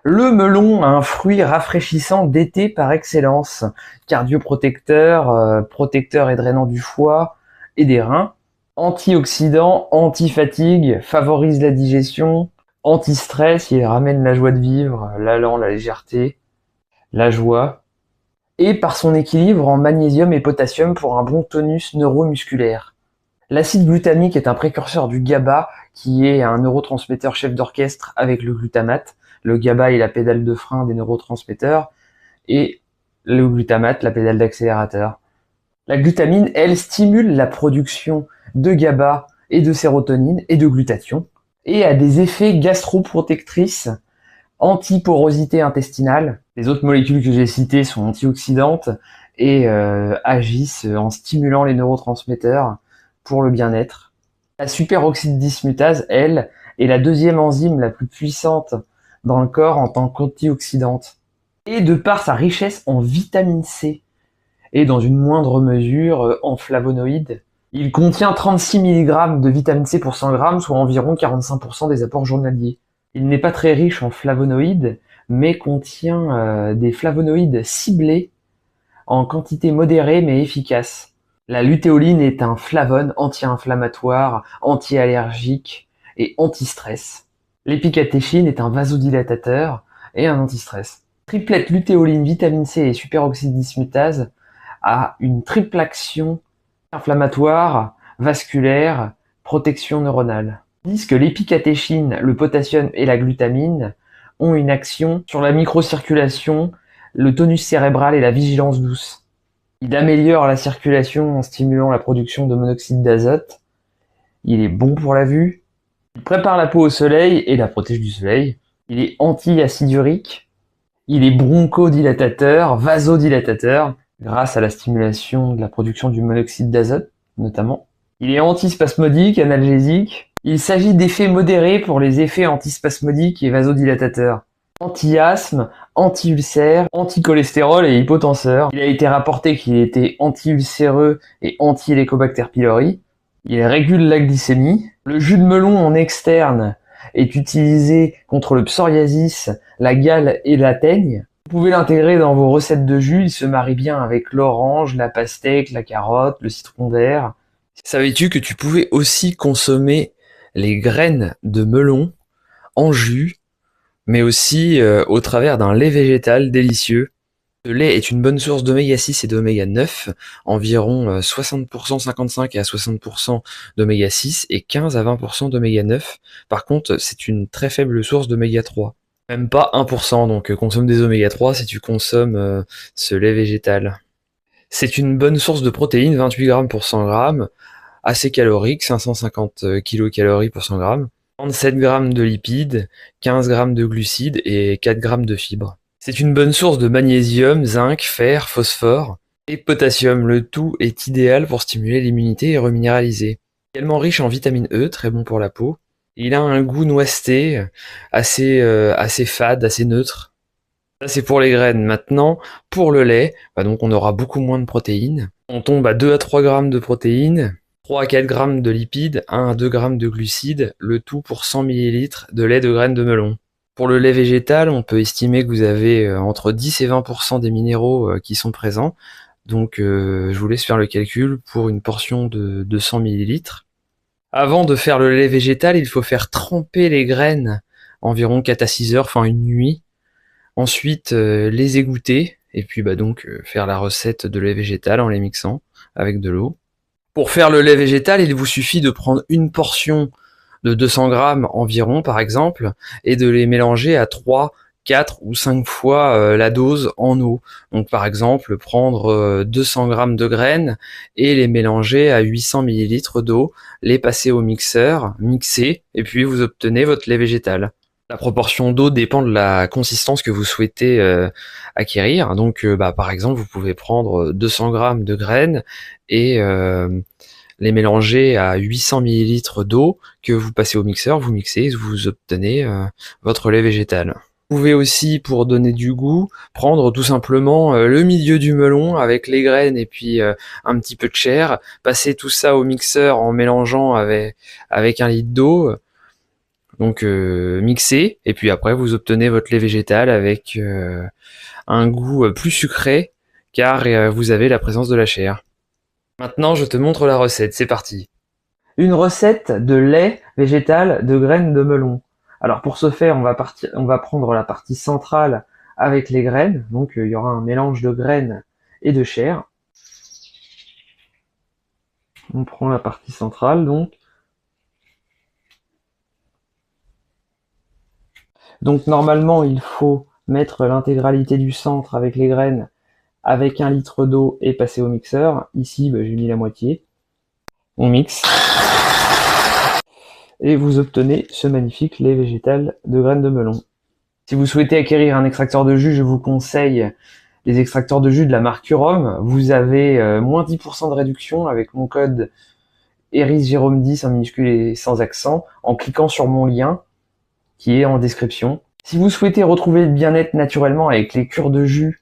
Le melon, un fruit rafraîchissant d'été par excellence, cardioprotecteur, protecteur et drainant du foie et des reins, antioxydant, anti-fatigue, favorise la digestion, anti-stress, il ramène la joie de vivre, l'allant, la légèreté, la joie, et par son équilibre en magnésium et potassium pour un bon tonus neuromusculaire. L'acide glutamique est un précurseur du GABA, qui est un neurotransmetteur chef d'orchestre avec le glutamate. Le GABA est la pédale de frein des neurotransmetteurs et le glutamate, la pédale d'accélérateur. La glutamine, elle, stimule la production de GABA et de sérotonine et de glutathion et a des effets gastroprotectrices, anti-porosité intestinale. Les autres molécules que j'ai citées sont antioxydantes et agissent en stimulant les neurotransmetteurs pour le bien-être. La superoxyde dismutase, elle, est la deuxième enzyme la plus puissante dans le corps en tant qu'antioxydante. Et de par sa richesse en vitamine C, et dans une moindre mesure en flavonoïdes, il contient 36 mg de vitamine C pour 100 g, soit environ 45% des apports journaliers. Il n'est pas très riche en flavonoïdes, mais contient des flavonoïdes ciblés en quantité modérée mais efficace. La lutéoline est un flavone anti-inflammatoire, anti-allergique et anti-stress. L'épicatéchine est un vasodilatateur et un anti-stress. Triplette lutéoline, vitamine C et superoxyde dismutase a une triple action inflammatoire, vasculaire, protection neuronale. Tandis que l'épicatéchine, le potassium et la glutamine ont une action sur la microcirculation, le tonus cérébral et la vigilance douce. Il améliore la circulation en stimulant la production de monoxyde d'azote. Il est bon pour la vue. Il prépare la peau au soleil et la protège du soleil. Il est anti-acidurique. Il est bronchodilatateur, vasodilatateur, grâce à la stimulation de la production du monoxyde d'azote, notamment. Il est antispasmodique, analgésique. Il s'agit d'effets modérés pour les effets antispasmodiques et vasodilatateurs. Anti-asthme, anti-ulcère, anti-cholestérol et hypotenseur. Il a été rapporté qu'il était anti-ulcéreux et anti-Helicobacter pylori. Il régule la glycémie. Le jus de melon en externe est utilisé contre le psoriasis, la gale et la teigne. Vous pouvez l'intégrer dans vos recettes de jus, il se marie bien avec l'orange, la pastèque, la carotte, le citron vert. Savais-tu que tu pouvais aussi consommer les graines de melon en jus, mais aussi au travers d'un lait végétal délicieux? Le lait est une bonne source d'oméga 6 et d'oméga 9, environ 60%, 55 à 60% d'oméga 6 et 15 à 20% d'oméga 9. Par contre, c'est une très faible source d'oméga 3. Même pas 1%, donc consomme des oméga 3 si tu consommes ce lait végétal. C'est une bonne source de protéines, 28 grammes pour 100 grammes, assez calorique, 550 kcal pour 100 grammes, 37 grammes de lipides, 15 grammes de glucides et 4 grammes de fibres. C'est une bonne source de magnésium, zinc, fer, phosphore et potassium. Le tout est idéal pour stimuler l'immunité et reminéraliser. Également riche en vitamine E, très bon pour la peau. Il a un goût noiseté, assez fade, assez neutre. Ça c'est pour les graines. Maintenant, pour le lait, donc on aura beaucoup moins de protéines. On tombe à 2 à 3 grammes de protéines, 3 à 4 grammes de lipides, 1 à 2 grammes de glucides, le tout pour 100 ml de lait de graines de melon. Pour le lait végétal, on peut estimer que vous avez entre 10 et 20% des minéraux qui sont présents. Donc je vous laisse faire le calcul pour une portion de 200 ml. Avant de faire le lait végétal, il faut faire tremper les graines environ 4 à 6 heures, enfin une nuit. Ensuite, les égoutter et puis faire la recette de lait végétal en les mixant avec de l'eau. Pour faire le lait végétal, il vous suffit de prendre une portion de 200 grammes environ, par exemple, et de les mélanger à 3, 4 ou 5 fois la dose en eau. Donc par exemple, prendre 200 grammes de graines et les mélanger à 800 ml d'eau, les passer au mixeur, mixer, et puis vous obtenez votre lait végétal. La proportion d'eau dépend de la consistance que vous souhaitez acquérir. Donc par exemple, vous pouvez prendre 200 grammes de graines et les mélanger à 800 ml d'eau que vous passez au mixeur, vous mixez, vous obtenez votre lait végétal. Vous pouvez aussi, pour donner du goût, prendre tout simplement le milieu du melon avec les graines et puis un petit peu de chair, passer tout ça au mixeur en mélangeant avec 1 litre d'eau. Donc mixez, et puis après vous obtenez votre lait végétal avec un goût plus sucré, car vous avez la présence de la chair. Maintenant je te montre la recette, c'est parti. Une recette de lait végétal de graines de melon. Alors pour ce faire, on va prendre la partie centrale avec les graines, donc il y aura un mélange de graines et de chair. On prend la partie centrale donc. Donc normalement il faut mettre l'intégralité du centre avec les graines avec 1 litre d'eau et passer au mixeur. Ici j'ai mis la moitié. On mixe. Et vous obtenez ce magnifique lait végétal de graines de melon. Si vous souhaitez acquérir un extracteur de jus, je vous conseille les extracteurs de jus de la marque Urom. Vous avez moins 10% de réduction avec mon code ErisJérôme10 en minuscule et sans accent en cliquant sur mon lien qui est en description. Si vous souhaitez retrouver le bien-être naturellement avec les cures de jus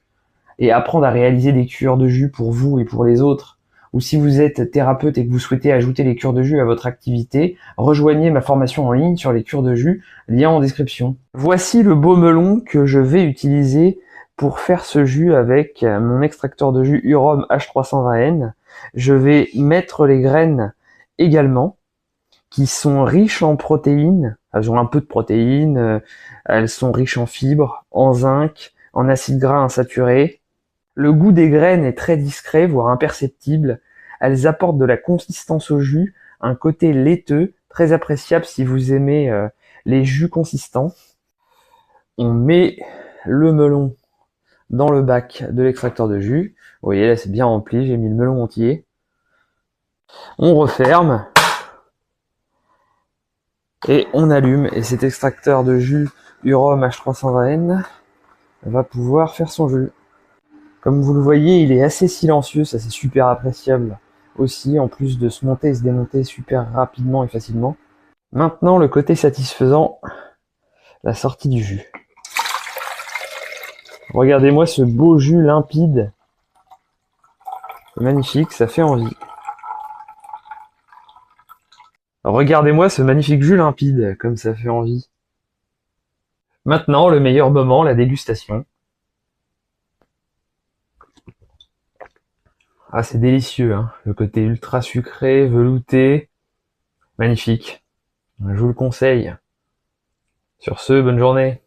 et apprendre à réaliser des cures de jus pour vous et pour les autres, ou si vous êtes thérapeute et que vous souhaitez ajouter les cures de jus à votre activité, rejoignez ma formation en ligne sur les cures de jus, lien en description. Voici le beau melon que je vais utiliser pour faire ce jus avec mon extracteur de jus Urom H320N. Je vais mettre les graines également, qui sont riches en protéines. Elles ont un peu de protéines, elles sont riches en fibres, en zinc, en acides gras insaturés. Le goût des graines est très discret, voire imperceptible. Elles apportent de la consistance au jus, un côté laiteux, très appréciable si vous aimez les jus consistants. On met le melon dans le bac de l'extracteur de jus. Vous voyez, là c'est bien rempli, j'ai mis le melon entier. On referme. Et on allume, et cet extracteur de jus Urom H320N va pouvoir faire son jus. Comme vous le voyez, il est assez silencieux, ça c'est super appréciable aussi, en plus de se monter et se démonter super rapidement et facilement. Maintenant, le côté satisfaisant, la sortie du jus. Regardez-moi ce beau jus limpide. C'est magnifique, ça fait envie. Regardez-moi ce magnifique jus limpide, comme ça fait envie. Maintenant, le meilleur moment, la dégustation. Ah, c'est délicieux, hein. Le côté ultra sucré, velouté, magnifique. Je vous le conseille. Sur ce, bonne journée.